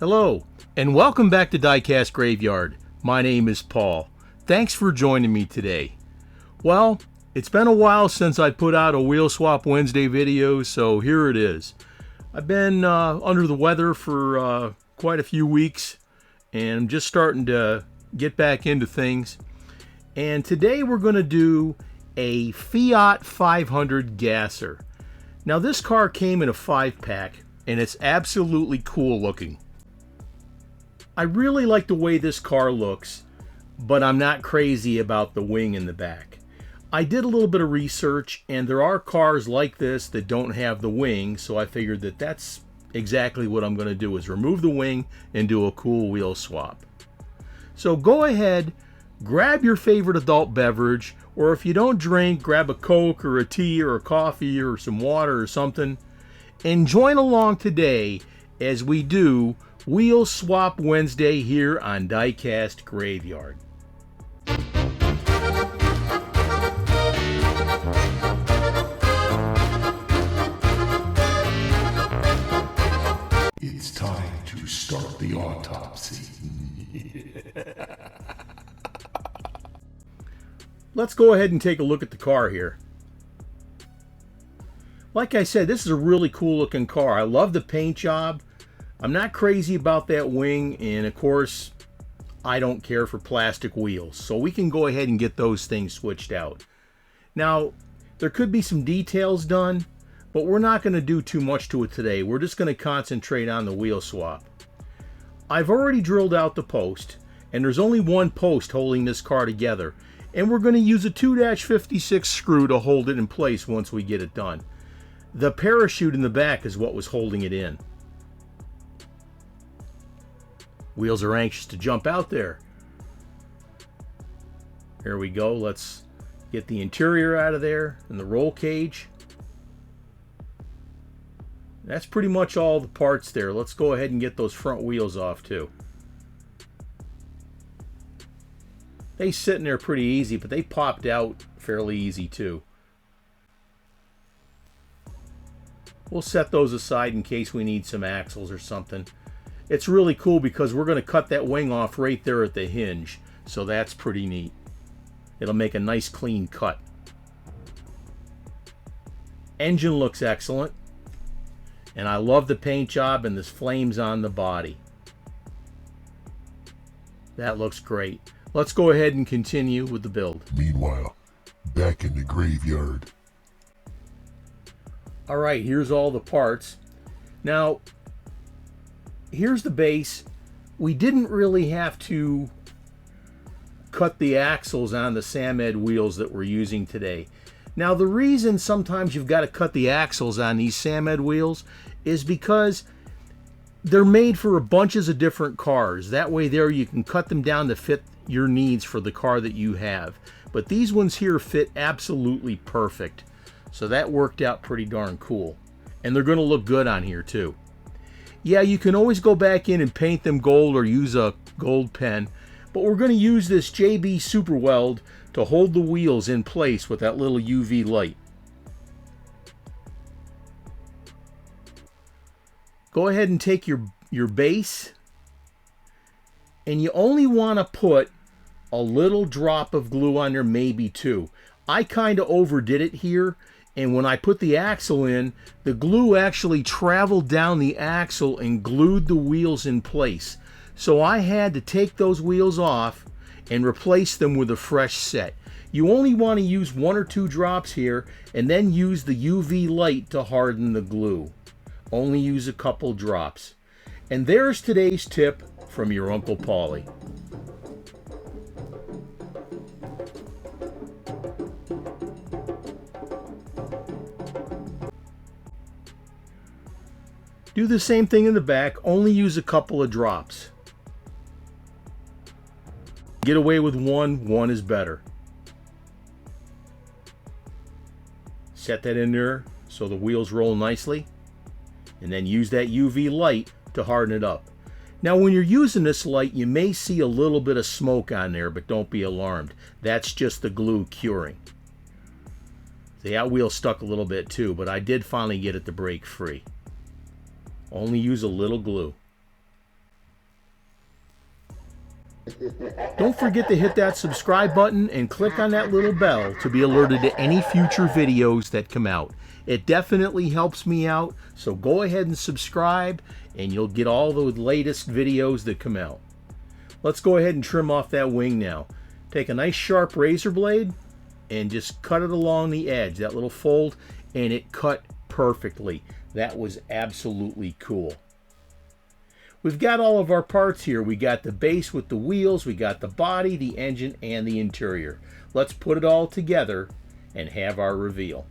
Hello, and welcome back to Diecast Graveyard. My name is Paul. Thanks for joining me today. Well, it's been a while since I put out a Wheel Swap Wednesday video, so here it is. I've been under the weather for quite a few weeks, and I'm just starting to get back into things. And today we're going to do a Fiat 500 gasser. Now this car came in a 5-pack, and it's absolutely cool looking. I really like the way this car looks, but I'm not crazy about the wing in the back. I did a little bit of research, and there are cars like this that don't have the wing, so I figured that that's exactly what I'm going to do, is remove the wing and do a cool wheel swap. So go ahead, grab your favorite adult beverage, or if you don't drink, grab a Coke or a tea or a coffee or some water or something, and join along today as we do Wheel Swap Wednesday here on Diecast Graveyard. It's time to start the autopsy. Let's go ahead and take a look at the car here. Like I said, this is a really cool looking car. I love the paint job. I'm not crazy about that wing, and of course I don't care for plastic wheels, so we can go ahead and get those things switched out. Now there could be some details done, but we're not going to do too much to it today. We're just going to concentrate on the wheel swap. I've already drilled out the post, and there's only one post holding this car together, and we're going to use a 2-56 screw to hold it in place once we get it done. The parachute in the back is what was holding it in. Wheels are anxious to jump out there. Here we go. Let's get the interior out of there and the roll cage. That's pretty much all the parts there. Let's go ahead and get those front wheels off too. They sit in there pretty easy, but they popped out fairly easy too. We'll set those aside in case we need some axles or something. It's really cool because we're going to cut that wing off right there at the hinge, so that's pretty neat. It'll make a nice clean cut. Engine looks excellent, and I love the paint job and this flames on the body. That looks great. Let's go ahead and continue with the build. Meanwhile, back in the graveyard. Alright, here's all the parts. Now, here's the base. We didn't really have to cut the axles on the Samed wheels that we're using today. Now, the reason sometimes you've got to cut the axles on these Samed wheels is because they're made for bunches of different cars. That way there you can cut them down to fit your needs for the car that you have. But these ones here fit absolutely perfect. So that worked out pretty darn cool. And they're going to look good on here too. Yeah, you can always go back in and paint them gold or use a gold pen. But we're going to use this JB Super Weld to hold the wheels in place with that little UV light. Go ahead and take your base. And you only want to put a little drop of glue on there, maybe two. I kind of overdid it here. And when I put the axle in, the glue actually traveled down the axle and glued the wheels in place. So I had to take those wheels off and replace them with a fresh set. You only want to use 1 or 2 drops here, and then use the UV light to harden the glue. Only use a couple drops. And there's today's tip from your Uncle Paulie. Do the same thing in the back, only use a couple of drops. Get away with one is better. Set that in there so the wheels roll nicely, and then use that UV light to harden it up. Now when you're using this light, you may see a little bit of smoke on there, but don't be alarmed. That's just the glue curing. The wheel stuck a little bit too, but I did finally get it to break free. Only use a little glue. Don't forget to hit that subscribe button and click on that little bell to be alerted to any future videos that come out. It definitely helps me out, so go ahead and subscribe and you'll get all the latest videos that come out. Let's go ahead and trim off that wing now. Take a nice sharp razor blade and just cut it along the edge, that little fold, and it cut perfectly. That was absolutely cool. We've got all of our parts here. We got the base with the wheels, we got the body, the engine, and the interior. Let's put it all together and have our reveal.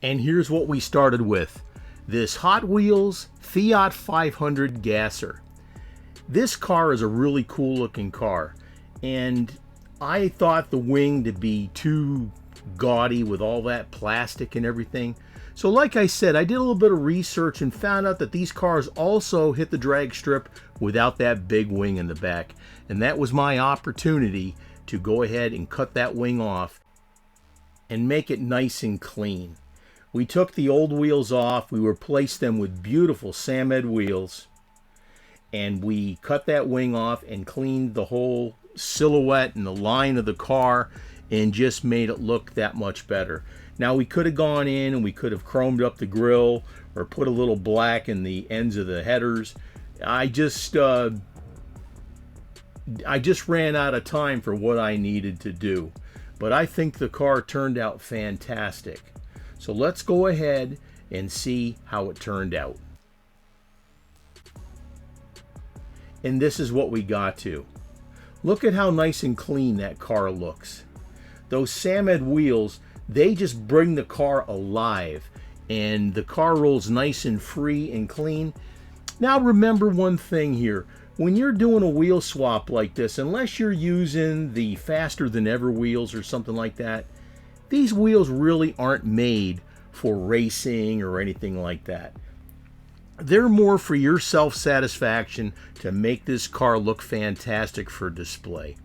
And here's what we started with. This Hot Wheels Fiat 500 gasser. This car is a really cool looking car, and I thought the wing to be too gaudy with all that plastic and everything. So like I said, I did a little bit of research and found out that these cars also hit the drag strip without that big wing in the back. And that was my opportunity to go ahead and cut that wing off and make it nice and clean. We took the old wheels off, we replaced them with beautiful Samed wheels, and we cut that wing off and cleaned the whole silhouette and the line of the car and just made it look that much better. Now we could have gone in and we could have chromed up the grill or put a little black in the ends of the headers. I just ran out of time for what I needed to do. But I think the car turned out fantastic. So let's go ahead and see how it turned out. And this is what we got to. Look at how nice and clean that car looks. Those Samed wheels, they just bring the car alive, and the car rolls nice and free and clean. Now remember one thing here. When you're doing a wheel swap like this, unless you're using the faster than ever wheels or something like that, these wheels really aren't made for racing or anything like that. They're more for your self-satisfaction to make this car look fantastic for display.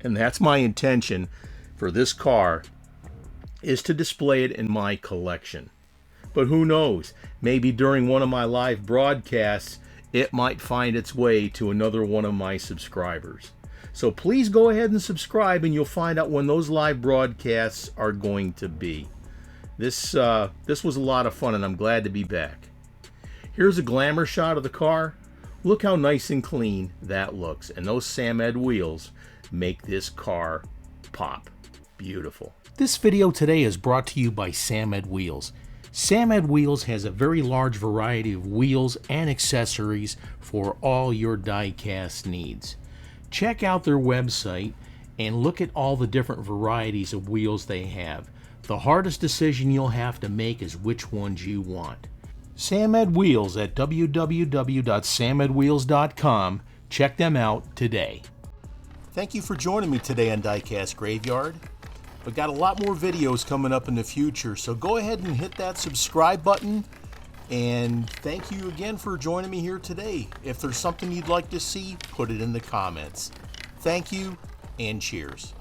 And that's my intention for this car, is to display it in my collection. But who knows, maybe during one of my live broadcasts, it might find its way to another one of my subscribers. So please go ahead and subscribe and you'll find out when those live broadcasts are going to be. This was a lot of fun and I'm glad to be back. Here's a glamour shot of the car. Look how nice and clean that looks. And those Samed wheels make this car pop. Beautiful. This video today is brought to you by Samed Wheels. Samed Wheels has a very large variety of wheels and accessories for all your die-cast needs. Check out their website and look at all the different varieties of wheels they have. The hardest decision you'll have to make is which ones you want. Samed Wheels at www.samedwheels.com. Check them out today. Thank you for joining me today on Diecast Graveyard. We've got a lot more videos coming up in the future, so go ahead and hit that subscribe button. And thank you again for joining me here today. If there's something you'd like to see, put it in the comments. Thank you, and cheers.